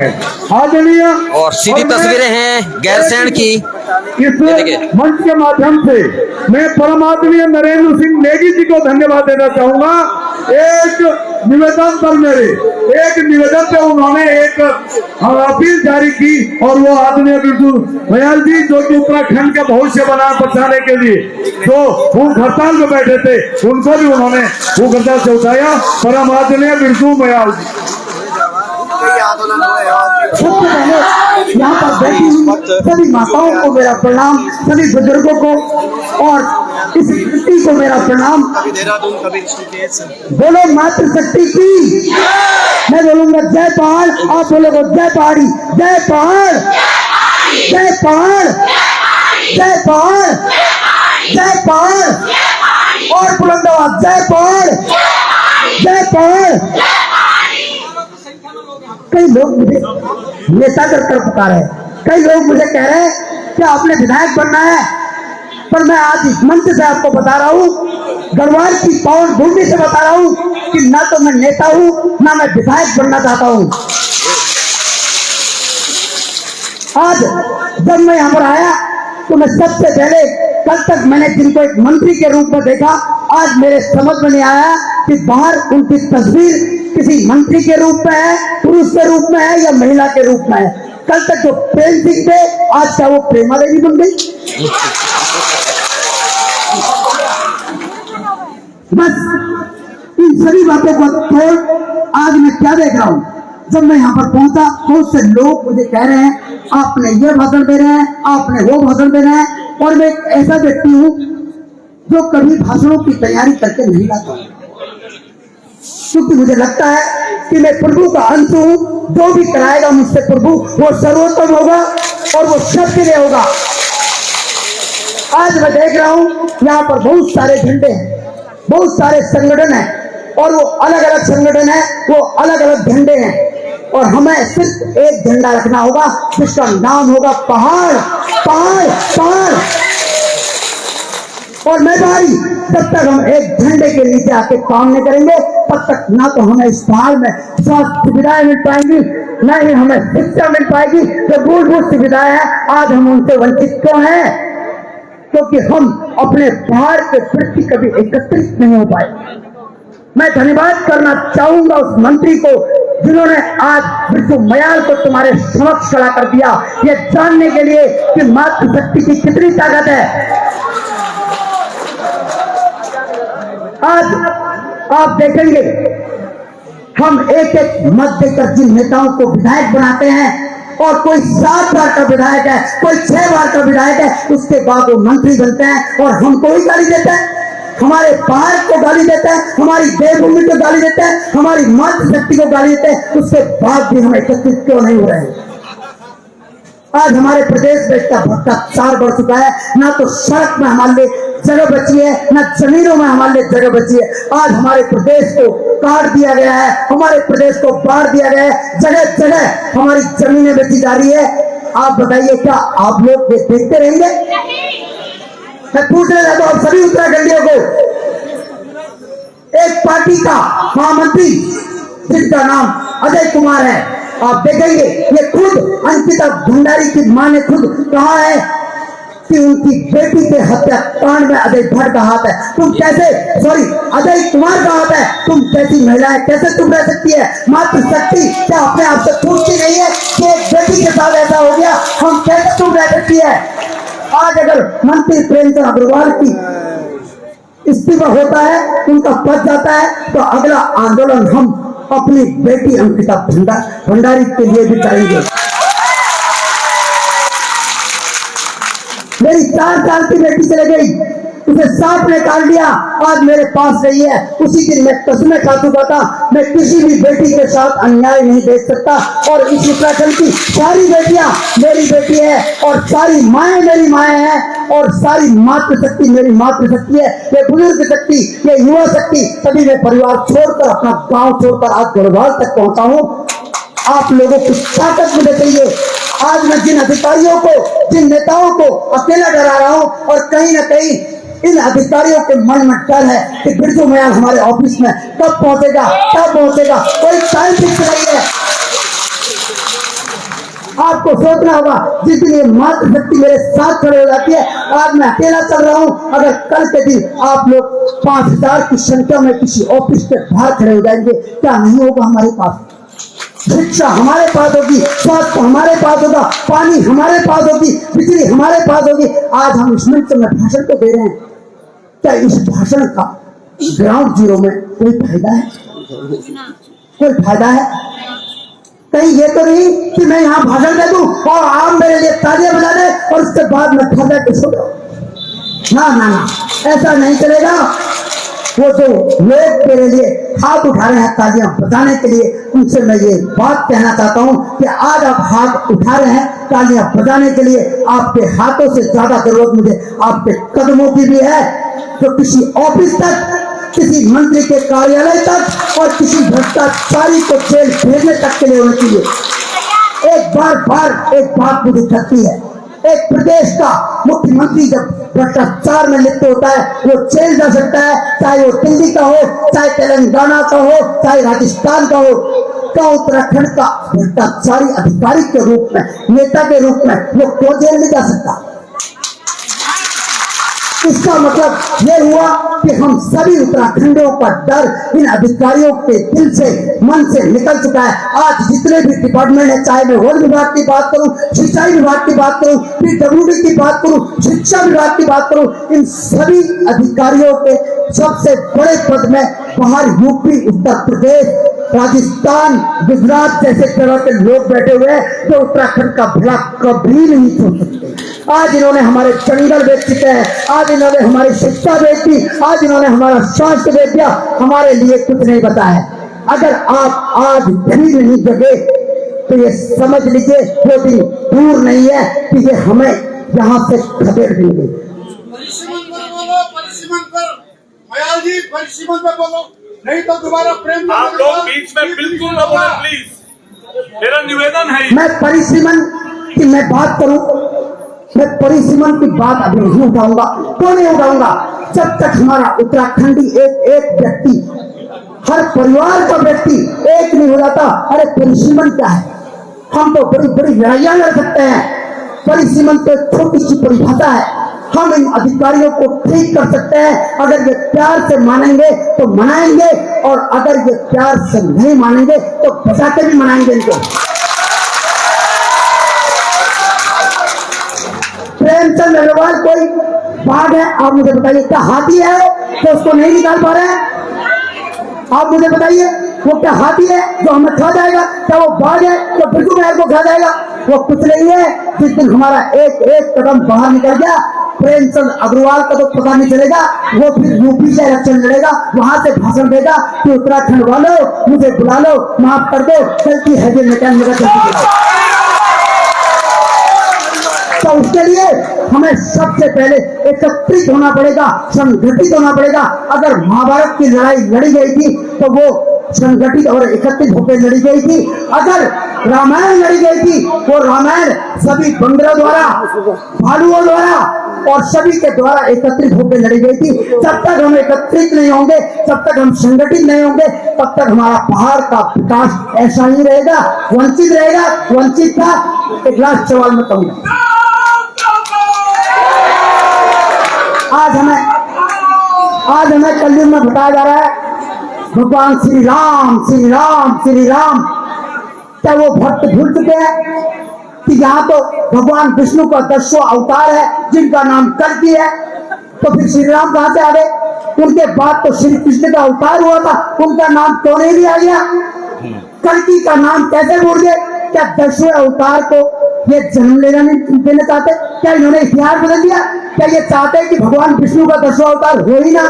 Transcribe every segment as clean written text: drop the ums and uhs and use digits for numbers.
आदरणीय और सीधी तस्वीरें हैं गैरसैंण की। इस मंच के माध्यम से मैं परम आदरणीय नरेंद्र सिंह नेगी जी को धन्यवाद देना चाहूंगा। एक निवेदन पर निवेदन पे उन्होंने एक अपील जारी की और वो आदरणीय बिरजू मयाल जी जो कि उत्तराखंड का भविष्य बचाने के लिए जो भूख हड़ताल में बैठे थे उनको भी उन्होंने भूख हड़ताल से उठाया। परम आदरणीय बिरजू मयाल जी। सबसे पहले यहाँ पर बैठी हुई सभी माताओं को मेरा प्रणाम, सभी बुजुर्गों को और इस धरती को मेरा प्रणाम। बोलो मातृशक्ति की। मैं बोलूंगा जय पहाड़, आप बोलोगे जय पहाड़ी। जय पहाड़, जय पहाड़, जय पहाड़, जय पहाड़ और बुलंद आवाज जय पहाड़, जय पहाड़। कई लोग मुझे नेता कर पुकार है, कई लोग मुझे कह रहे हैं कि आपने विधायक बनना है, पर मैं आज इस मंच से आपको बता रहा हूँ, गढ़वाल की पावन भूमि से बता रहा हूँ कि ना तो मैं नेता हूँ ना मैं विधायक बनना चाहता हूँ। आज जब मैं यहाँ पर आया तो मैं सबसे पहले कल तक मैंने जिनको एक मंत्री के रूप में देखा, आज मेरे समझ में नहीं आया कि बाहर उनकी तस्वीर किसी मंत्री के रूप में है, पुरुष के रूप में है या महिला के रूप में है। कल तक जो प्रेम सिंह थे आज क्या वो प्रेमा देवी बन गई? बस इन सभी बातों को छोड़ आज मैं क्या देख रहा हूँ, जब मैं यहाँ पर पहुंचा बहुत से लोग मुझे कह रहे हैं आपने ये भाषण दे रहे हैं, आपने वो भाषण दे रहे हैं, और मैं एक ऐसा व्यक्ति हूँ जो कभी भाषणों की तैयारी करके नहीं लाता, क्योंकि मुझे लगता है कि मैं प्रभु का अंश हूँ। जो भी कराएगा मुझसे प्रभु वो सर्वोत्तम होगा और वो सबके लिए होगा। आज मैं देख रहा हूँ यहाँ पर बहुत सारे झंडे हैं, बहुत सारे संगठन हैं और वो अलग अलग संगठन है, वो अलग अलग झंडे हैं, और हमें सिर्फ एक झंडा रखना होगा जिसका नाम होगा पहाड़, पहाड़, पहाड़। और मैं भाई जब तक हम एक झंडे के नीचे आके काम नहीं करेंगे तब तक ना तो हमें इस पहाड़ में स्वास्थ्य सुविधाएं मिल पाएंगी, ना ही हमें शिक्षा मिल पाएगी। जो मूलभूत सुविधाएं हैं आज हम उनसे वंचित क्यों हैं? क्योंकि हम अपने पहाड़ के प्रति कभी एकत्रित नहीं हो पाए। मैं धन्यवाद करना चाहूंगा उस मंत्री को जिन्होंने आज बिरजू मयाल को तुम्हारे समक्ष खड़ा कर दिया, ये जानने के लिए कि मातृशक्ति की कितनी ताकत है। आज आप देखेंगे हम एक एक मत देकर जिन नेताओं को विधायक बनाते हैं, और कोई 7 बार का विधायक है, कोई 6 बार का विधायक है, उसके बाद वो मंत्री बनते हैं और हमको ही गाली देते हैं, हमारे पहाड़ को गाली देते हैं, हमारी देवभूमि को गाली देते हैं, हमारी मातृशक्ति को गाली देते हैं। उसके बाद भी हम एकत्रित क्यों नहीं हो रहे हैं? आज हमारे प्रदेश में इसका भ्रष्टाचार बढ़ चुका है, ना तो सड़क में हमारे लिए जगह बची है, ना जमीनों में हमारे लिए जगह बची है। आज हमारे प्रदेश को काट दिया गया है, हमारे प्रदेश को बांट दिया गया है, जगह जगह हमारी जमीनें बेची जा रही है। आप बताइए क्या आप लोग देखते रहेंगे? मैं पूछने लगा आप सभी उत्तराखंडियों को, एक पार्टी का महामंत्री जिनका नाम अजय कुमार है, आप देखेंगे ये खुद अंकिता भंडारी की मां ने खुद कहा है कि उनकी बेटी के हत्याकांड में अजय भट्ट का हाथ है। तुम कैसे, सॉरी अजय कुमार का हाथ है, तुम कैसी महिलाएं कैसे तुम रह सकती है? मातृशक्ति क्या अपने आप से पूछती नहीं है कि एक बेटी के साथ ऐसा हो गया, हम कैसे तुम रह सकती है? आज अगर मंत्री प्रेमचंद अग्रवाल की इस्तीफा होता है, उनका पद जाता है, तो अगला आंदोलन हम अपनी बेटी अंकिता भंडारी के लिए भी करेंगे। मेरी 4 साल की बेटी चले गई, उसे सांप ने काट लिया, आज मेरे पास रही है। उसी दिन मैं कसमें खा चुका था, मैं किसी भी बेटी के साथ अन्याय नहीं देख सकता। और इस उत्तराखंड की सारी बेटियां मेरी बेटी है, और सारी माएँ मेरी माएँ हैं, और सारी मातृशक्ति मेरी मातृशक्ति है। ये बुजुर्ग शक्ति, ये युवा शक्ति, तभी मैं परिवार छोड़कर, अपना गांव छोड़कर आज गढ़वाल तक पहुंचा हूँ। आप लोगों की ताकत मुझे चाहिए। आज मैं जिन अधिकारियों को, जिन नेताओं को अकेला डरा रहा हूं, और कहीं ना कहीं इन अधिकारियों के मन में डर है कि बिरजू मयाल हमारे ऑफिस में कब पहुंचेगा, कोई टाइम फिक्स नहीं है। आपको सोचना होगा, जिस दिन ये मातृशक्ति मेरे साथ खड़े हो जाती है, आज मैं अकेला चल रहा हूँ, अगर कल के दिन आप लोग 5000 की संख्या में किसी ऑफिस के बाहर खड़े हो जाएंगे, क्या नहीं होगा हमारे पास? शिक्षा हमारे पास होगी, स्वास्थ्य हमारे पास होगा, पानी हमारे पास होगी, बिजली हमारे पास होगी। आज हम इस मंच में भाषण तो दे रहे हैं, क्या इस भाषण का ग्राउंड जीरो में कोई फायदा है? कोई फायदा है? कहीं ये तो नहीं कि मैं यहाँ भाषण दे दूं और आप मेरे लिए तालियां बजा दे और उसके बाद मैं घर जाके सो जाऊं। ना ना ना, ऐसा नहीं चलेगा। वो जो लोग मेरे लिए हाथ उठा रहे हैं तालियां बजाने के लिए, उनसे मैं ये बात कहना चाहता हूं कि आज आप हाथ उठा रहे हैं तालियां बजाने के लिए, आपके हाथों से ज्यादा जरूरत मुझे आपके कदमों की भी है, जो किसी ऑफिस तक, किसी मंत्री के कार्यालय तक और किसी भ्रष्टाचारी को जेल भेजने तक के लिए होना चाहिए। एक बात मुझे करती है, एक प्रदेश का मुख्यमंत्री जब भ्रष्टाचार में लिप्त होता है, वो जेल जा सकता है, चाहे वो दिल्ली का हो, चाहे तेलंगाना का हो, चाहे राजस्थान का हो। क्या उत्तराखंड का भ्रष्टाचारी अधिकारी के रूप में, नेता के रूप में वो क्यों जेल नहीं जा सकता? इसका मतलब ये हुआ कि हम सभी उत्तराखंडियों का डर इन अधिकारियों के दिल से, मन से निकल चुका है। आज जितने भी डिपार्टमेंट है, चाहे मैं वन विभाग की बात करूं, सिंचाई विभाग की बात करूं, PWD की बात करूं, शिक्षा विभाग की बात करूं, इन सभी अधिकारियों के सबसे बड़े पद में बाहर यूपी, उत्तर प्रदेश, राजस्थान, गुजरात जैसे तरह के लोग बैठे हुए हैं, जो उत्तराखंड का भला कभी नहीं सोच सकते। आज इन्होंने हमारे जंगल बेच चुके हैं, आज इन्होंने हमारी शिक्षा बेच दी, आज इन्होंने हमारा स्वास्थ्य बेच दिया, हमारे लिए कुछ नहीं बता है। अगर आप आज भी नहीं जगे तो ये समझ लीजिए वो दिन दूर नहीं है कि ये हमें यहाँ से खदेड़ देंगे। परिसीमन पर बोलो, नहीं तो दोबारा प्रेम। आप लोग बीच में बिल्कुल न बोले प्लीज, मेरा निवेदन है। मैं परिसीमन की मैं बात करूं, मैं परिसीमन की बात अभी नहीं उठाऊंगा। क्यों नहीं उठाऊंगा? जब तक हमारा उत्तराखंडी एक व्यक्ति, हर परिवार का व्यक्ति एक नहीं हो जाता। अरे परिसीमन क्या है? हम तो बड़ी बड़ी लड़ाइयां लड़ सकते हैं, परिसीमन तो एक छोटी सी परिभाषा है। हम इन अधिकारियों को ठीक कर सकते हैं, अगर ये प्यार से मानेंगे तो मनाएंगे, और अगर ये प्यार से नहीं मानेंगे तो बचा के भी मनाएंगे इनको। प्रेमचंद अग्रवाल कोई बाघ है? आप मुझे बताइए। क्या हाथी है तो उसको नहीं निकाल पा रहे हैं? आप मुझे बताइए, वो क्या हाथी है जो हमें खा जाएगा? क्या वो बाघ है जो बिल्कुल महल को खा जाएगा? वो कुछ नहीं है। जिस दिन हमारा एक एक कदम बाहर निकल गया, प्रेमचंद अग्रवाल का तो पता नहीं चलेगा, वो फिर यूपी से इलेक्शन लड़ेगा, वहां से भाषण देगा कि उत्तराखंड वालों मुझे बुला लो, माफ कर दो, गलती है जो मैकेनिकल। तो उसके लिए हमें सबसे पहले एकत्रित होना पड़ेगा, संगठित होना पड़ेगा। अगर महाभारत की लड़ाई लड़ी गई थी तो वो संगठित और एकत्रित होकर लड़ी गई थी। अगर रामायण लड़ी गई थी, वो रामायण सभी बंदरों द्वारा, भालुओं द्वारा और सभी के द्वारा एकत्रित होकर लड़ी गई थी। जब तक हम एकत्रित नहीं होंगे, जब तक हम संगठित नहीं होंगे, तब तक हमारा पहाड़ का विकास ऐसा ही रहेगा, वंचित रहेगा। वंचित था। एक लास्ट सवाल में कहूंगा, आज हमें कलयुग में बताया जा रहा है भगवान श्री राम, श्री राम, श्री राम। क्या वो भक्त भूल चुके हैं कि यहाँ तो भगवान विष्णु का 10वां अवतार है, जिनका नाम कल्कि है? तो फिर श्री राम कहां से आ गए? उनके बाद तो श्री कृष्ण का अवतार हुआ था, उनका नाम क्यों नहीं लिया गया? कल्कि का नाम कैसे भूल गए? क्या 10वें अवतार को ये जन्म देना चाहते? क्या इन्होंने इतिहास बदल दिया? क्या ये चाहते हैं कि भगवान विष्णु का 10वां अवतार हो ही ना?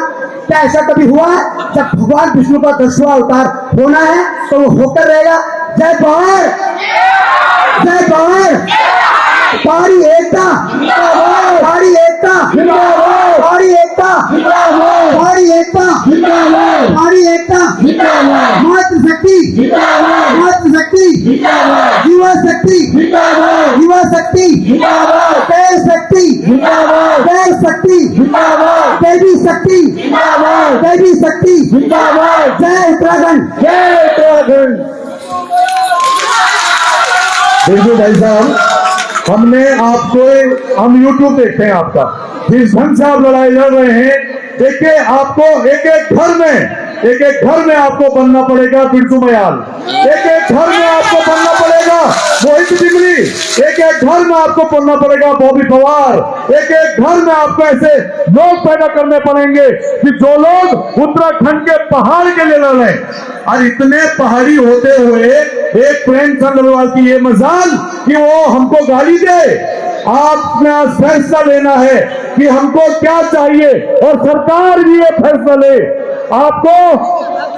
क्या ऐसा कभी हुआ है? जब भगवान विष्णु का 10वां अवतार होना है तो वो होकर रहेगा। जय पवार, जय पवार, पारी एकता, पारी एकता, पारी एकता, पारी एकता, पारी एकता, मातृशक्ति, मातृशक्ति, युवा शक्ति, युवा शक्ति, देव शक्ति, देव शक्ति, देवी शक्ति, देवी शक्ति, जय उत्तराखंड, जय उत्तराखंड। बिल्कुल भाई साहब, हमने आपको, हम YouTube देखते हैं आपका, जिस ढंग से आप लड़ाई लड़ रहे हैं, देखिए आपको एक एक घर में आपको बनना पड़ेगा बिरजू मयाल, एक एक घर में आपको बनना पड़ेगा मोहित डिमरी, एक एक घर में आपको बनना पड़ेगा बॉबी पवार, एक एक घर में आपको ऐसे लोग पैदा करने पड़ेंगे कि जो लोग उत्तराखंड के पहाड़ के लिए लड़ रहे हैं। और इतने पहाड़ी होते हुए एक प्रेमचंद अग्रवाल की ये मजाल कि वो हमको गाली दे। आपने आज फैसला लेना है कि हमको क्या चाहिए, और सरकार भी ये फैसला ले, आपको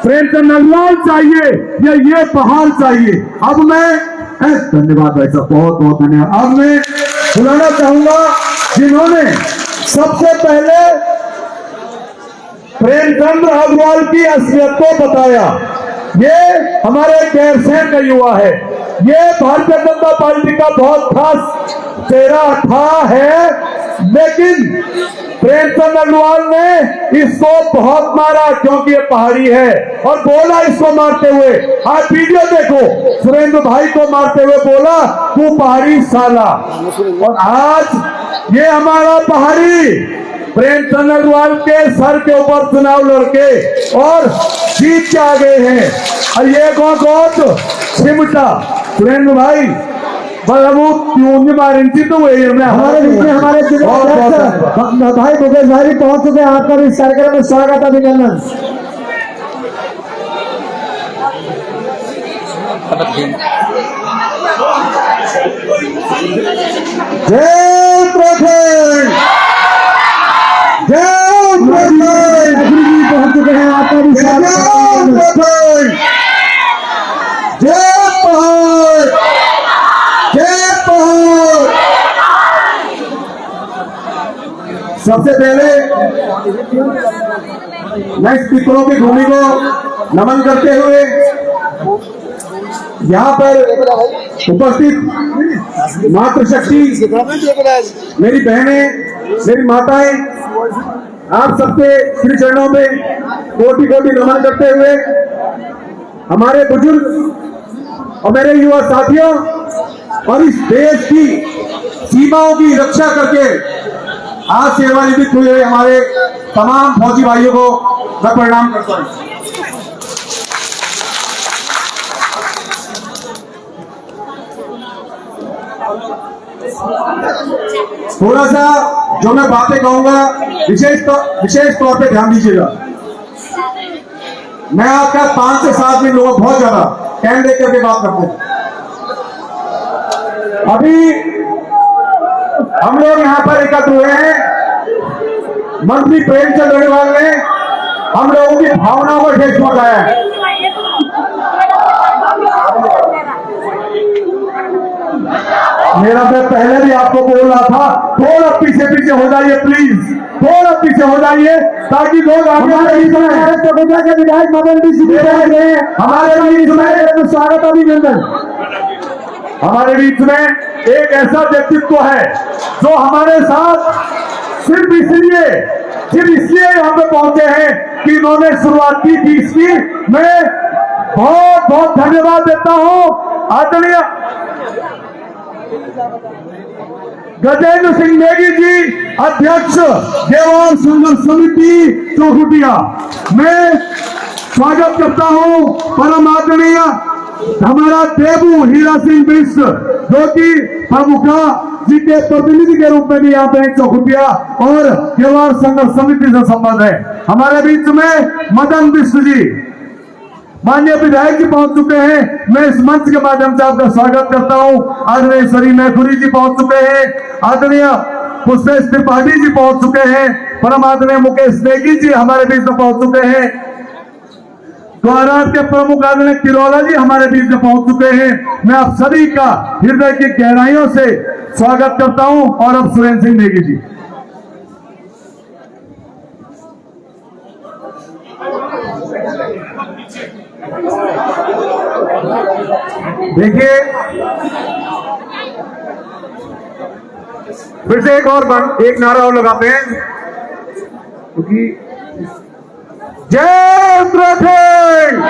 प्रेमचंद अग्रवाल चाहिए या ये पहाड़ चाहिए। अब मैं धन्यवाद भाई साहब, बहुत बहुत धन्यवाद। अब मैं बुलाना चाहूंगा जिन्होंने सबसे पहले प्रेमचंद अग्रवाल की असलियत को बताया। ये हमारे गैरसैंण का युवा है, ये भारतीय जनता पार्टी का बहुत खास चेहरा था है, लेकिन प्रेमचंद अग्रवाल ने इसको बहुत मारा क्योंकि ये पहाड़ी है, और बोला इसको मारते हुए, आज वीडियो देखो, सुरेंद्र भाई को मारते हुए बोला तू पहाड़ी साला। और आज ये हमारा पहाड़ी प्रेमचंद अग्रवाल के सर के ऊपर चुनाव लड़के और जीत के आ गए हैं। और ये बहुत सिमटा सुरेंद्र भाई हमारे बीच में हमारे भाई भूपेश भाई भी पहुंच चुके हैं। आपका भी इस कार्यक्रम में स्वागत, अभिनंदन। जय उत्तराखंड, जय उत्तराखंड पहुंच चुके हैं। आपका भी स्वागत, जय पहाड़, जय पहाड़। सबसे पहले मैं स्पीकरों की भूमि को नमन करते हुए यहाँ पर उपस्थित मातृशक्ति, मेरी बहनें, मेरी माताएं, आप सबके श्री चरणों में कोटि कोटि नमन करते हुए, हमारे बुजुर्ग और मेरे युवा साथियों और इस देश की सीमाओं की रक्षा करके आज सेवानिवृत्त हुए हमारे तमाम फौजी भाइयों को मैं प्रणाम करता हूं। थोड़ा सा जो मैं बातें कहूंगा विशेष तौर पे ध्यान दीजिएगा। मैं आपका 5 से 7 मिनट लोग बहुत ज्यादा टाइम देख करके बात करते हैं। अभी हम लोग यहाँ पर एकत्र हुए हैं, मंत्री प्रेमचंद अग्रवाल ने हम लोगों की भावनाओं को ठेस पहुंचाया है। मेरा मैं पहले भी आपको बोल रहा था, थोड़ा पीछे पीछे हो जाइए प्लीज, थोड़ा पीछे हो जाइए ताकि लोग हमारे बीच में के विधायक मदन जी हमारे बीच में स्वागत, अभिनंदन। हमारे बीच में एक ऐसा व्यक्तित्व है जो हमारे साथ सिर्फ इसलिए यहाँ पे पहुंचे हैं कि इन्होंने शुरुआत की थी इसकी। मैं बहुत बहुत धन्यवाद देता हूं आदरणीय गजेंद्र सिंह नेगी जी, अध्यक्ष देवान संघर्ष समिति चौखुटिया। मैं स्वागत करता हूं परम आदरणीय हमारा देबू हीरा सिंह बिश्र, जो कि प्रमुखा जी के प्रतिनिधि के रूप में भी यहाँ पे चौखुटिया और देवान संघर्ष समिति से संबंध है। हमारे बीच में मदन बिश्र जी, माननीय विधायक जी पहुंच चुके हैं। मैं इस मंच के माध्यम से आपका स्वागत करता हूं। आदरणीय श्री मैथुरी जी पहुंच चुके हैं, आदरणीय पुष्पेश त्रिपाठी जी पहुंच चुके हैं, परम आदरणीय मुकेश नेगी जी हमारे बीच में पहुंच चुके हैं, द्वारा के प्रमुख आदरणीय किरोला जी हमारे बीच में पहुंच चुके हैं। मैं आप सभी का हृदय की गहराइयों से स्वागत करता हूं। और अब सुरेंद्र सिंह नेगी जी। देखिए, फिर से एक नारा और लगाते हैं, क्योंकि जय उत्तराखंड,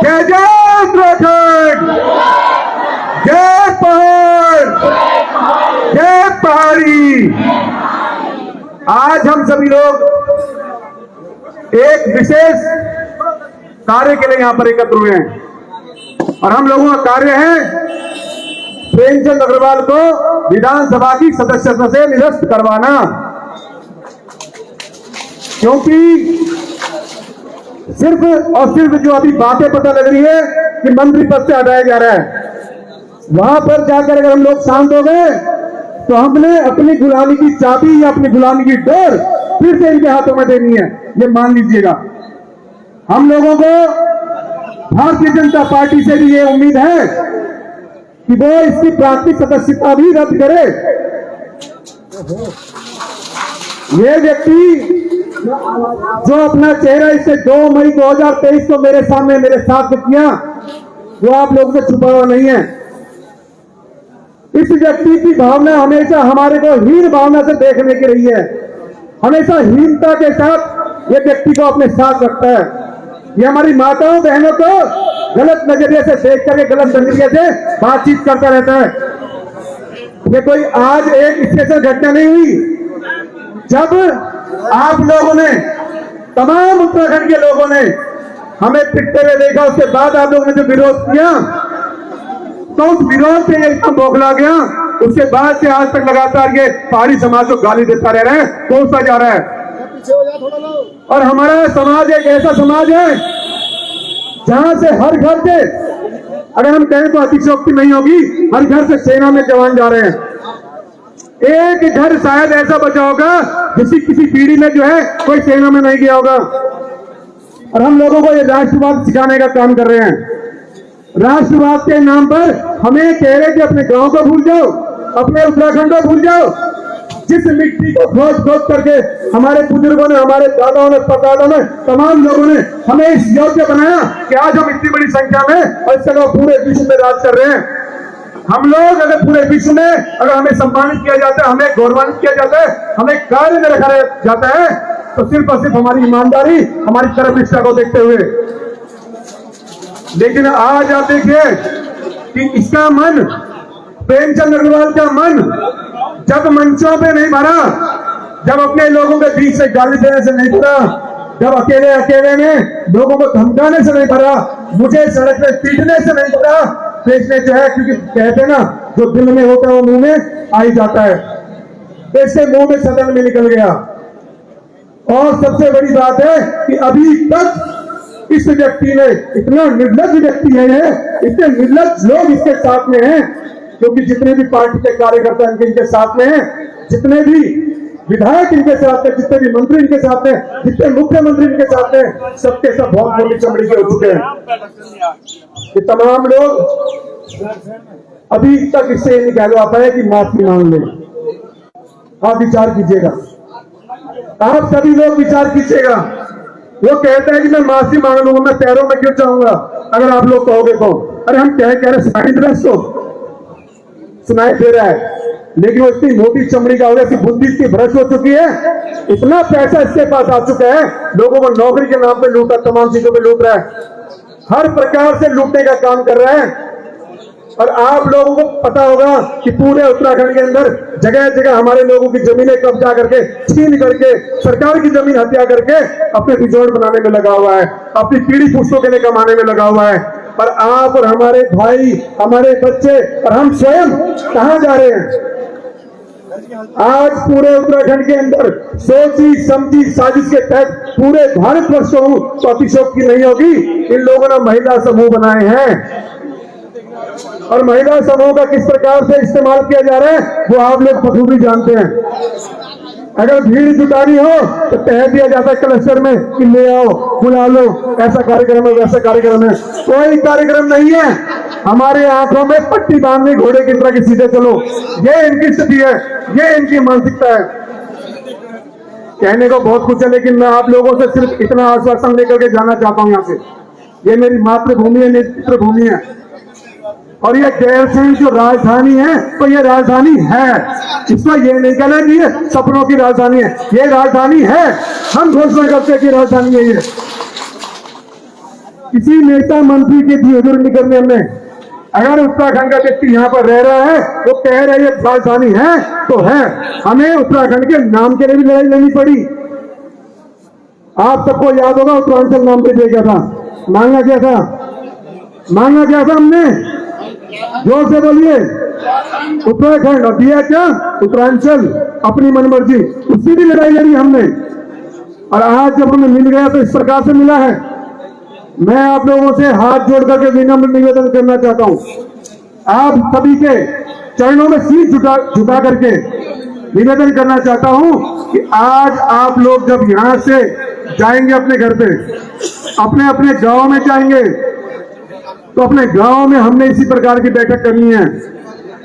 जय जय उत्तराखंड, पहाड़, जय पहाड़ी। आज हम सभी लोग एक विशेष कार्य के लिए यहां पर एकत्र हुए हैं और हम लोगों का कार्य है प्रेमचंद अग्रवाल को विधानसभा की सदस्यता से निरस्त करवाना, क्योंकि सिर्फ और सिर्फ जो अभी बातें पता लग रही है कि मंत्री पद से हटाया जा रहा है, वहां पर जाकर अगर हम लोग शांत हो गए तो हमने अपनी गुलामी की चाबी या अपनी गुलामी की डोर फिर से इनके हाथों में देनी है, ये मान लीजिएगा। हम लोगों को भारतीय जनता पार्टी से भी ये उम्मीद है कि वो इसकी प्राथमिक सदस्यता भी रद्द करे। ये व्यक्ति जो अपना चेहरा इसे 2 मई 2023 को मेरे सामने मेरे साथ किया, वो आप लोगों से छुपा हुआ नहीं है। इस व्यक्ति की भावना हमेशा हमारे को हीन भावना से देखने की रही है, हमेशा हीनता के साथ ये व्यक्ति को अपने साथ रखता है। ये हमारी माताओं बहनों को गलत नजरिए से देख करके गलत नजरिए से बातचीत करता रहता है। ये कोई आज एक स्पेशल घटना नहीं हुई। जब आप लोगों ने, तमाम उत्तराखंड के लोगों ने हमें पिटते हुए देखा, उसके बाद आप लोगों ने जो विरोध किया, तो उस विरोध से एकदम बौखला गया। उसके बाद से आज तक लगातार ये पहाड़ी समाज को गाली देता रह रहा है, कोसता जा रहा है। और हमारा समाज एक ऐसा समाज है जहां से हर घर से, अगर हम कहें तो अतिशयोक्ति नहीं होगी, हर घर से सेना में जवान जा रहे हैं। एक घर शायद ऐसा बचा होगा जिसकी किसी पीढ़ी में जो है कोई सेना में नहीं गया होगा। और हम लोगों को ये राष्ट्रवाद सिखाने का काम कर रहे हैं। राष्ट्रवाद के नाम पर हमें कह रहे कि अपने गांव को भूल जाओ, अपने उत्तराखंड को भूल जाओ, जिस मिट्टी को खोद खोद करके हमारे बुजुर्गों ने, हमारे दादाओं ने, परदादाओं ने, तमाम लोगों ने हमें इस योग्य बनाया कि आज हम इतनी बड़ी संख्या में और इससे पूरे विश्व में राज कर रहे हैं। हम लोग अगर पूरे विश्व में अगर हमें सम्मानित किया जाता है, हमें गौरवान्वित किया जाता है, हमें कार्य में रखा जाता है, तो सिर्फ और सिर्फ हमारी ईमानदारी, हमारी कर्मनिष्ठा को देखते हुए। लेकिन आज आप देखिए कि इसका मन, प्रेमचंद अग्रवाल का मन जब मंचों पे नहीं भरा, जब अपने लोगों के बीच से गाली देने से नहीं भरा, जब अकेले अकेले में लोगों को धमकाने से नहीं भरा, मुझे सड़क पे पीटने से नहीं भरा, तो इसने जो है, क्योंकि कहते हैं ना, जो दिल में होता है वो मुंह में आ ही जाता है, तो इससे मुंह में सदन में निकल गया। और सबसे बड़ी बात है कि अभी तक इस व्यक्ति ने, इतना निर्लज्ज व्यक्ति है, इतने निर्लज्ज लोग इसके साथ में हैं, क्योंकि जितने भी पार्टी के कार्यकर्ता इनके साथ में हैं, जितने भी विधायक इनके साथ हैं, जितने भी मंत्री इनके साथ हैं, जितने मुख्यमंत्री इनके साथ हैं, सबके सब बहुत मोटी चमड़ी के हो चुके हैं। ये तमाम लोग अभी तक इससे नहीं कहलवा पाए कि माफी मांग लें। आप विचार कीजिएगा, आप सभी लोग विचार कीजिएगा। वो कहते हैं कि मैं माफी मांग लूंगा, मैं पैरों में क्यों जाऊंगा, अगर आप लोग कहोगे तो। अरे हम कह रहे सुनाई दे रहा, सुनाई दे रहा है, लेकिन वो इतनी मोटी चमड़ी का हो गया, बुद्धि इसकी भ्रष्ट हो चुकी है, इतना पैसा इसके पास आ चुका है, लोगों को नौकरी के नाम पे लूटा, तमाम चीजों पे लूट रहा है, हर प्रकार से लूटने का काम कर रहा है। और आप लोगों को पता होगा कि पूरे उत्तराखंड के अंदर जगह जगह हमारे लोगों की जमीनें कब्जा करके, छीन करके, सरकार की जमीन हत्या करके अपने रिजॉर्ट बनाने में लगा हुआ है, अपनी पीढ़ी पुश्तों के लिए कमाने में लगा हुआ है। और आप और हमारे भाई, हमारे बच्चे और हम स्वयं कहां जा रहे हैं? आज पूरे उत्तराखंड के अंदर सोची समझी साजिश के तहत पूरे भारतवर्ष को तो अतिशयोक्ति नहीं होगी, इन लोगों ने महिला समूह बनाए हैं, और महिला समूह का किस प्रकार से इस्तेमाल किया जा रहा है वो आप लोग बखूबी जानते हैं। अगर भीड़ जुटानी हो तो कह दिया जाता है क्लस्टर में कि ले आओ, बुला लो, ऐसा कार्यक्रम है, वैसा कार्यक्रम है। कोई कार्यक्रम नहीं है, हमारे आंखों में पट्टी बांधनी, घोड़े की तरह की सीधे चलो, ये इनकी स्थिति है, ये इनकी मानसिकता है। कहने को बहुत कुछ है, लेकिन मैं आप लोगों से सिर्फ इतना आश्वासन लेकर के जाना चाहता हूं यहाँ से। ये मेरी मातृभूमि है, मेरी पितृभूमि है, और ये गैरसैंण जो राजधानी है तो ये राजधानी है, इसमें ये नहीं कहना कि ये सपनों की राजधानी है, ये राजधानी है। हम घोषणा करते हैं कि राजधानी है ये। किसी नेता मंत्री के जी हजूर नहीं करने हमने, अगर उत्तराखंड का व्यक्ति यहाँ पर रह रहा है, वो कह रहे हैं राजधानी है तो है, हमें उत्तराखंड के नाम के लिए भी लड़ाई लड़नी पड़ी। आप सबको याद होगा उत्तरांचल नाम पे दिया गया था, मांगा क्या था, मांगा क्या था हमने, जोर से बोलिए, उत्तराखंड, और दिया क्या, उत्तरांचल, अपनी मनमर्जी, उसकी भी लड़ाई लड़ी हमने। और आज जब हमें मिल गया तो इस प्रकार से मिला है। मैं आप लोगों से हाथ जोड़ करके विनम्र निवेदन करना चाहता हूं, आप सभी के चरणों में शीश झुका करके निवेदन करना चाहता हूं कि आज आप लोग जब यहां से जाएंगे अपने घर पे, अपने अपने गांव में जाएंगे, तो अपने गांव में हमने इसी प्रकार की बैठक करनी है,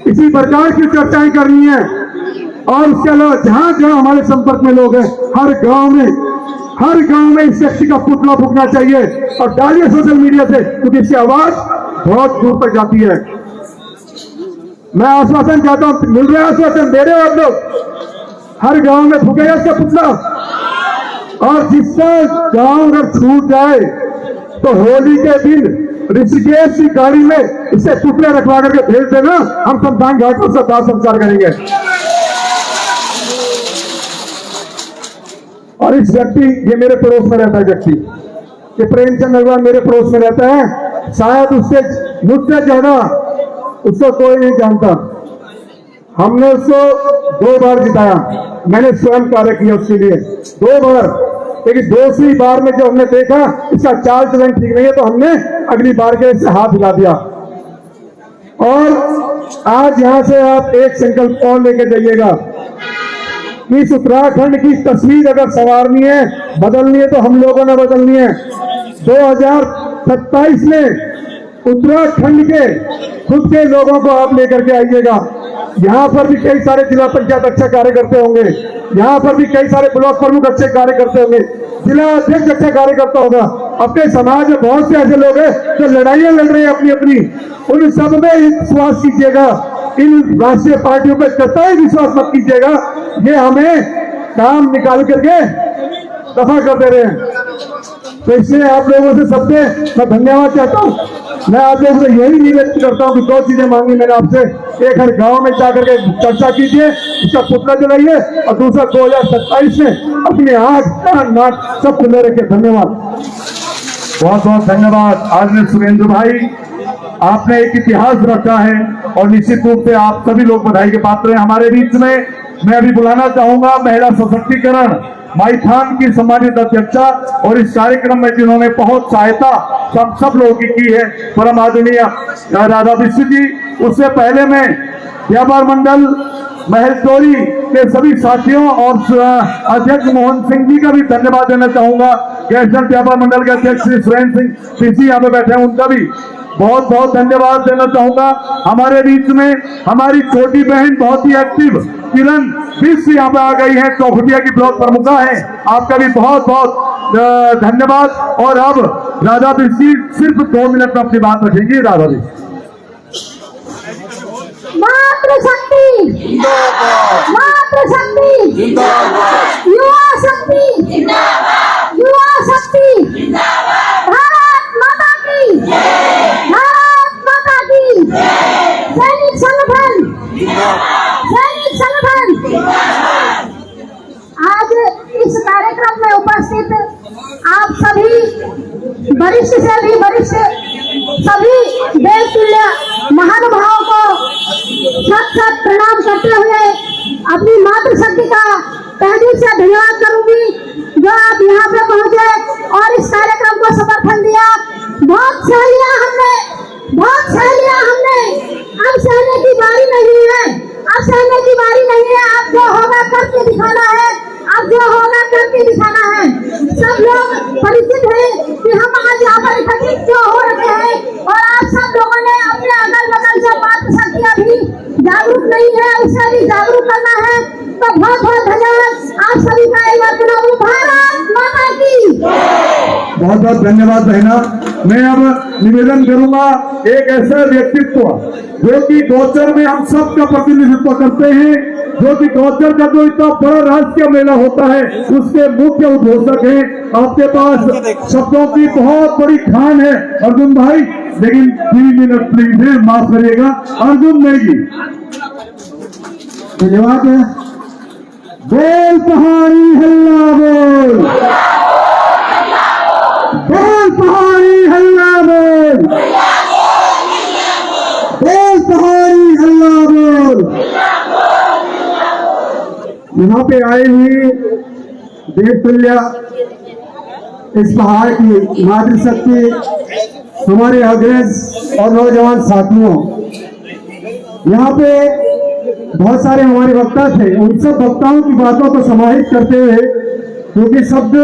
इसी प्रकार की चर्चाएं करनी है। और उसके अलावा जहां जहां हमारे संपर्क में लोग हैं, हर गांव में इस व्यक्ति का पुतला फूकना चाहिए और डालिए सोशल मीडिया से, क्योंकि इसकी आवाज बहुत दूर तक जाती है। मैं आश्वासन चाहता हूं, मिल रहा है आश्वासन, दे रहे हो आप लोग, हर गांव में फूकेगा इसका पुतला। और जिसका गांव अगर छूट जाए तो होली के दिन ऋषिकेश की गाड़ी में इसे पुतले रखवा करके भेज देना, हम शमशान घाट पर दाह संस्कार करेंगे। और इस व्यक्ति, ये मेरे पड़ोस में रहता है व्यक्ति, ये प्रेमचंद अग्रवाल मेरे पड़ोस में रहता है, शायद उससे मुझसे ज्यादा उसको कोई नहीं जानता। हमने उसको 2 बार जिताया, मैंने स्वयं कार्य किया उसके लिए 2 बार, लेकिन दूसरी बार में जब हमने देखा इसका चाल चलन ठीक नहीं है, तो हमने अगली बार के इससे हाथ हिला दिया। और आज यहां से आप एक संकल्प और लेके जाइएगा, इस उत्तराखंड की तस्वीर अगर संवारनी है, बदलनी है, तो हम लोगों ने बदलनी है। 2027 में उत्तराखंड के खुद के लोगों को आप लेकर के आइएगा। यहाँ पर भी कई सारे जिला पंचायत अच्छे कार्य करते होंगे, यहाँ पर भी कई सारे ब्लॉक प्रमुख अच्छे कार्य करते होंगे, जिला अध्यक्ष अच्छा कार्य करता होगा। अपने समाज में बहुत से ऐसे लोग हैं जो लड़ाइयां लड़ रहे हैं अपनी अपनी, उन सब में विश्वास कीजिएगा, इन राष्ट्रीय पार्टियों पर कतई विश्वास मत कीजिएगा, ये हमें काम निकाल करके दफा कर दे रहे हैं। तो इसलिए आप लोगों से सबसे मैं धन्यवाद चाहता हूँ। मैं आप लोगों से यही निवेदन करता हूँ कि 2 चीजें मांगी मैंने आपसे, एक हर गांव में जाकर के चर्चा कीजिए, इसका पुतला जलाइए, और दूसरा 2027 में अपने आंख कान नाक सब खुले रखिए। धन्यवाद, बहुत बहुत धन्यवाद। आज में सुरेंद्र भाई, आपने एक इतिहास रखा है और निश्चित रूप से आप सभी लोग बधाई के पात्र हैं। हमारे बीच में मैं अभी बुलाना चाहूंगा महिला सशक्तिकरण माईथान की सम्मानित अध्यक्षा, और इस कार्यक्रम में जिन्होंने बहुत सहायता सब लोगों की है, परम आदरणीय राधा विश्व जी। उससे पहले मैं व्यापार मंडल महेशौरी के सभी साथियों और अध्यक्ष मोहन सिंह जी का भी धन्यवाद देना चाहूंगा। गैरसैंण व्यापार मंडल के अध्यक्ष श्री सुरेंद्र सिंह पीसी यहाँ पे बैठे हैं, उनका भी बहुत बहुत धन्यवाद देना चाहूंगा। हमारे बीच में हमारी छोटी बहन बहुत ही एक्टिव किरण विश्व यहाँ पे आ गई है, चौखुटिया की ब्लॉक प्रमुखा है, आपका भी बहुत बहुत धन्यवाद। और अब राधा बिस्सी सिर्फ 2 मिनट में अपनी बात रखेंगी। राधा जी, मातृशक्ति जिंदाबाद, मातृशक्ति जिंदाबाद, युवा शक्ति जिंदाबाद, युवा शक्ति जिंदाबाद, भारत माता की जय, भारत माता की जय, सैनिक संगठन जिंदाबाद, सैनिक संगठन जिंदाबाद। आज इस कार्यक्रम में उपस्थित आप सभी वरिष्ठ से भी वरिष्ठ सभी देवतुल्य महानुभावों को सत प्रणाम करते हुए अपनी मातृशक्ति का तहे दिल से धन्यवाद करूंगी, जो आप यहाँ पे पहुंचे और इस कार्यक्रम को समर्थन दिया। बहुत सह लिया हमने, बहुत सह लिया हमने, अब सहने की बारी नहीं है, अब सहने की बारी नहीं है। अब जो होगा करके दिखाना है, अब जो होगा करके दिखाना है। सब लोग परिचित हैं कि हम आज यहाँ पर एकत्रित क्यों हो रहे हैं, और आप सब लोगों ने अपने अगल बगल जो मातृशक्ति अभी जागरूक नहीं है उसे भी जागरूक करना है। तो बहुत बहुत धन्यवाद आप सभी का। एक बार पुनः भारत माता की बहुत बहुत धन्यवाद बहना। मैं अब निवेदन करूंगा, एक ऐसा व्यक्तित्व जो कि गौचर में हम सब का प्रतिनिधित्व करते हैं, जो कि गौचर का जो इतना बड़ा राष्ट्रीय मेला होता है उसके मुख्य उद्घोषक हैं। आपके पास शब्दों की बहुत बड़ी खान है अर्जुन भाई, लेकिन 3 मिनट प्लीज है, माफ करिएगा। अर्जुन नेगी, धन्यवाद। बोल पहाड़ी हल्ला बोल, बोल पहाड़ी हल्ला बोल, बोल पहाड़ी हल्ला बोल। यहाँ पे आए हुए देवतुल्य इस पहाड़ की मातृशक्ति हमारे अग्रज और नौजवान साथियों, यहाँ पे बहुत सारे हमारे वक्ता थे। उन सब वक्ताओं की बातों को समाहित करते हुए, क्योंकि शब्द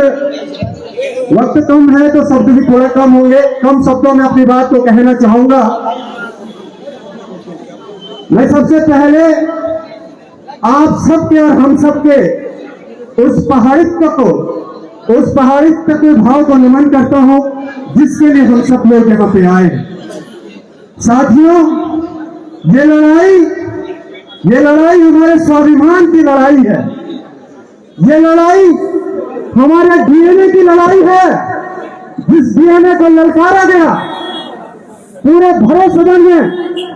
वक्त कम है तो शब्द भी थोड़ा कम होंगे, कम शब्दों में अपनी बात को कहना चाहूंगा। मैं सबसे पहले आप सबके और हम सबके उस पहाड़ित्व को, उस पहाड़ित्व के भाव को नमन करता हूं जिसके लिए हम सब लोग यहाँ पे आए हैं। साथियों, ये लड़ाई हमारे स्वाभिमान की लड़ाई है। ये लड़ाई हमारे डीएनए की लड़ाई है, जिस डीएनए को ललकारा गया पूरे भरे सदन में,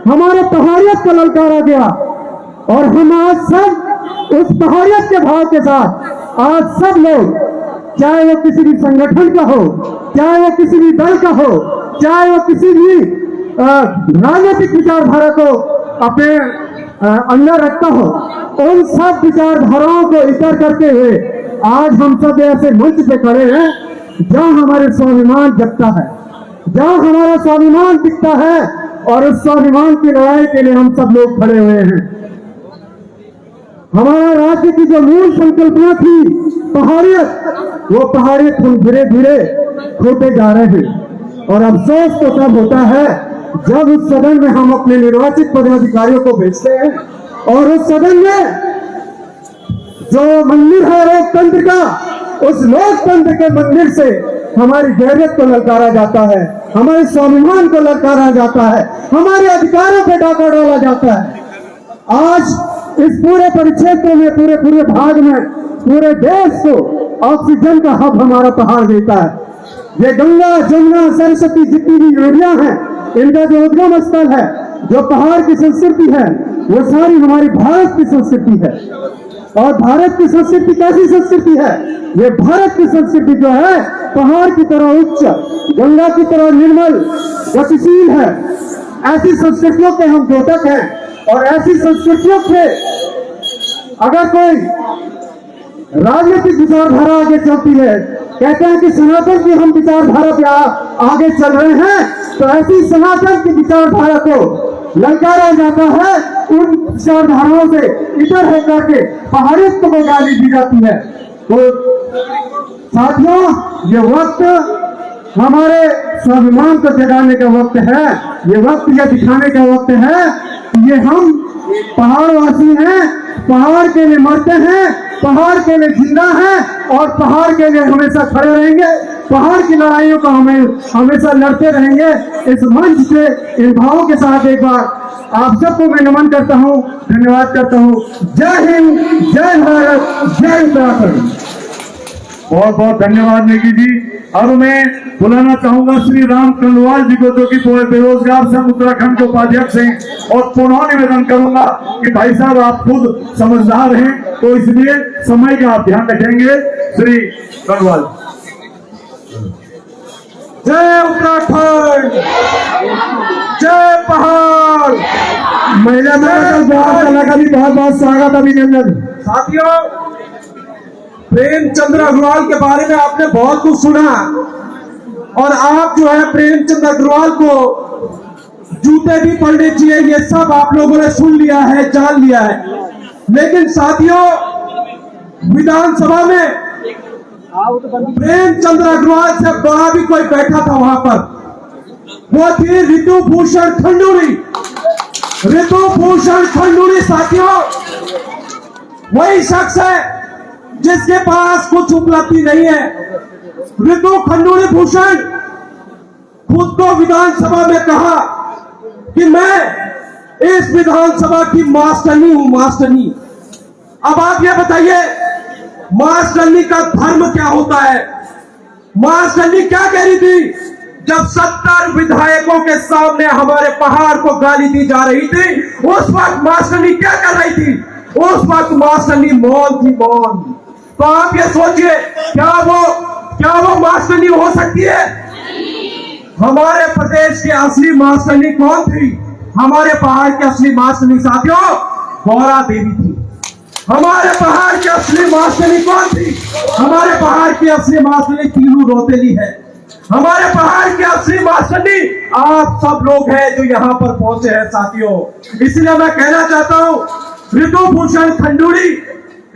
हमारे पहाड़ियत को ललकारा गया। और हम आज सब उस पहाड़ियत के भाव के साथ आज सब लोग, चाहे वो किसी भी संगठन का हो, चाहे वो किसी भी दल का हो, चाहे वो किसी भी राजनीतिक विचारधारा को अपने अंदर रखता हो, उन सब विचारधाराओं को इतर करते हुए आज हम सब ऐसे मंच पे खड़े हैं जहां हमारे स्वाभिमान जगता है, जहां हमारा स्वाभिमान दिखता है। और उस स्वाभिमान की लड़ाई के लिए हम सब लोग खड़े हुए हैं। हमारा राज्य की जो मूल संकल्पना थी पहाड़ियत, वो पहाड़ियत हम धीरे धीरे खोते जा रहे हैं। और अफसोस तो तब होता है जब उस सदन में हम अपने निर्वाचित पदाधिकारियों को भेजते हैं और उस सदन में जो मंदिर है लोकतंत्र का, उस लोकतंत्र के मंदिर से हमारी गैरत को ललकारा जाता है, हमारे स्वाभिमान को ललकारा जाता है, हमारे अधिकारों पे डाका डाला जाता है। आज इस पूरे परिक्षेत्र में, पूरे भाग में, पूरे देश को ऑक्सीजन का हब हमारा पहाड़ देता है। ये गंगा, जमुना, सरस्वती जितनी भी नदियां हैं, इनका जो उद्गम स्थल है, जो पहाड़ की संस्कृति है, वो सारी हमारी भारत की संस्कृति है। और भारत की संस्कृति कैसी संस्कृति है? ये भारत की संस्कृति जो है पहाड़ की तरह उच्च, गंगा की तरह निर्मल, गतिशील है। ऐसी संस्कृतियों के हम द्योतक हैं। और ऐसी संस्कृतियों से अगर कोई राजनीतिक विचारधारा आगे चलती है, कहते हैं कि सनातन की हम विचारधारा पे आगे चल रहे हैं, तो ऐसी सनातन की विचारधारा को ललकारा जाता है, उन विचारधाराओं से इतर होकर के पहाड़ित्व को गाली दी जाती है। तो साथियों, ये वक्त हमारे स्वाभिमान को जगाने का वक्त है। ये वक्त ये दिखाने का वक्त है कि ये हम पहाड़वासी हैं, पहाड़ के लिए मरते हैं, पहाड़ के लिए जिंदा हैं और पहाड़ के लिए हमेशा खड़े रहेंगे। पहाड़ की लड़ाइयों को हमें हमेशा लड़ते रहेंगे। इस मंच से इन भावों के साथ एक बार आप सबको मैं नमन करता हूं, धन्यवाद करता हूं। जय हिंद, जय भारत, जय उत्तराखंड। बहुत बहुत धन्यवाद नेगी जी। अब मैं बुलाना चाहूंगा श्री राम कंडवाल जी को, जो कि बेरोजगार संघ उत्तराखंड के उपाध्यक्ष हैं। और पुनः निवेदन करूंगा कि भाई साहब आप खुद समझदार हैं, तो इसलिए समय का आप ध्यान रखेंगे। श्री कंडवाल। जय उत्तराखंड, जय पहाड़। महिला का भी बहुत बहुत स्वागत, अभिनंदन। साथियों, प्रेमचंद्र अग्रवाल के बारे में आपने बहुत कुछ सुना और आप जो है प्रेमचंद्र अग्रवाल को जूते भी पड़ने चाहिए, ये सब आप लोगों ने सुन लिया है, जान लिया है। लेकिन साथियों, विधानसभा में प्रेमचंद्र अग्रवाल से बड़ा भी कोई बैठा था वहां पर, वो थी ऋतु भूषण खंडूरी। ऋतु भूषण खंडूरी साथियों वही शख्स है जिसके पास कुछ उपलब्धि नहीं है। ऋतु खंडूरी भूषण खुद को विधानसभा में कहा कि मैं इस विधानसभा की मास्टरनी हूं, मास्टरनी। अब आप ये बताइए, मास्टरनी का धर्म क्या होता है? मास्टरनी क्या कह रही थी? जब 70 विधायकों के सामने हमारे पहाड़ को गाली दी जा रही थी, उस वक्त मास्टरनी क्या कर रही थी? उस वक्त मास्टरनी मौन थी, मौन। तो आप ये सोचिए, क्या वो मास्टरनी हो सकती है? हमारे प्रदेश की असली मास्टरनी कौन थी? हमारे पहाड़ की असली मास्टरनी साथियों गौरा देवी थी। हमारे पहाड़ की असली मास्टरनी कौन थी? हमारे पहाड़ की असली मास्टरनी तीनू रोतेली है। हमारे पहाड़ की असली मास्टरनी आप सब लोग हैं जो यहाँ पर पहुंचे हैं साथियों। इसलिए मैं कहना चाहता हूं, ऋतुभूषण खंडूड़ी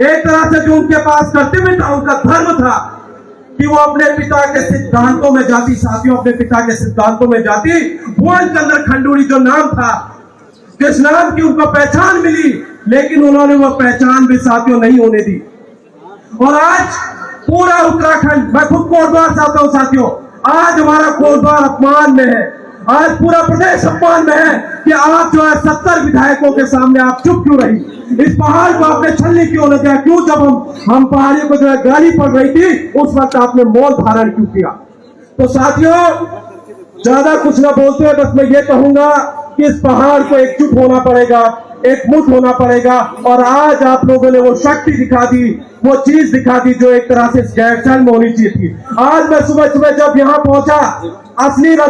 एक तरह से जो उनके पास कर्तव्य था, उनका धर्म था कि वो अपने पिता के सिद्धांतों में जाती, साथियों अपने पिता के सिद्धांतों में जाती। भुवन चंद्र खंडूड़ी जो नाम था, जिस नाम की उनको पहचान मिली, लेकिन उन्होंने वो पहचान भी साथियों नहीं होने दी। और आज पूरा उत्तराखंड, मैं खुद कोटद्वार से आता हूं साथियों, आज हमारा कोटद्वार अपमान में है, आज पूरा प्रदेश अपमान में है कि आप जो है 70 विधायकों के सामने आप चुप क्यों रही? इस पहाड़ को आपने छलनी क्यों न किया? क्यों जब हम पहाड़ियों को जो है गाली पड़ रही थी, उस वक्त आपने मौन धारण क्यों किया? तो साथियों ज्यादा कुछ ना बोलते हुए बस मैं ये कहूंगा कि इस पहाड़ को एकजुट होना पड़ेगा, एकमुठ होना पड़ेगा। और आज आप लोगों ने वो शक्ति दिखा दी, वो चीज दिखा दी जो एक तरह से गैरसैंण में होनी चाहिए थी। आज मैं सुबह सुबह जब यहाँ पहुंचा,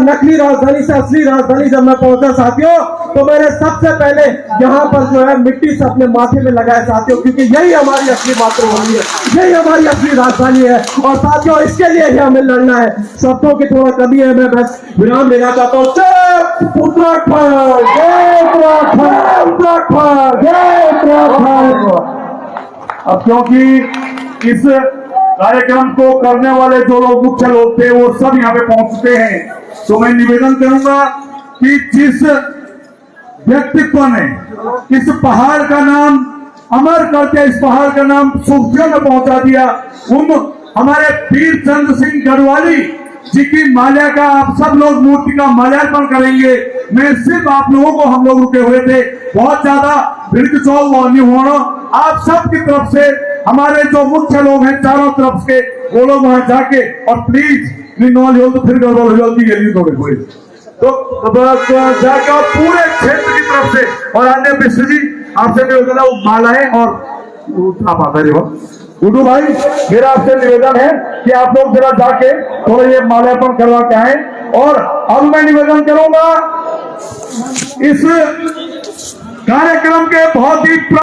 नकली राजधानी से असली राजधानी जब मैं पहुंचा साथियों, तो मैंने सबसे पहले यहाँ पर जो है मिट्टी से अपने माथे में लगाया साथियों, क्योंकि यही हमारी असली मातृभूमि है, यही हमारी असली राजधानी है। और साथियों इसके लिए ही हमें लड़ना है। शब्दों की थोड़ा कमी है, मैं बस विराम लेना चाहता हूँ। जय उत्तराखंड, जय उत्तराखंड, उत्तराखंड, जय उत्तराखंड। अब क्योंकि इस कार्यक्रम को करने वाले जो लोग मुख्य लोग थे वो सब यहाँ पे पहुंच चुके हैं, तो मैं निवेदन करूंगा कि जिस व्यक्तित्व ने इस पहाड़ का नाम अमर करके इस पहाड़ का नाम सुर्खियों में पहुंचा दिया, उन हमारे वीर चंद्र सिंह गढ़वाली जी की माल्या का आप सब लोग मूर्ति का माल्यार्पण करेंगे। मैं सिर्फ आप लोगों को, हम लोग रुके हुए थे, बहुत ज्यादा भीड़ चौक होना, आप सब की तरफ से हमारे जो मुख्य लोग हैं चारों तरफ के, वो लोग वहां जाके और प्लीज नॉल हो तो फिर गड़बड़ हो जाती है थोड़े तो जाके और पूरे क्षेत्र की तरफ से, और अन्य मिश्र जी आपसे भी होगा मालाएं और आप आता रहे गुड्डू भाई, मेरा आपसे निवेदन है कि आप लोग जरा जाके थोड़ा ये माल्यार्पण करवा के आए। और अब मैं निवेदन करूंगा इस कार्यक्रम के बहुत ही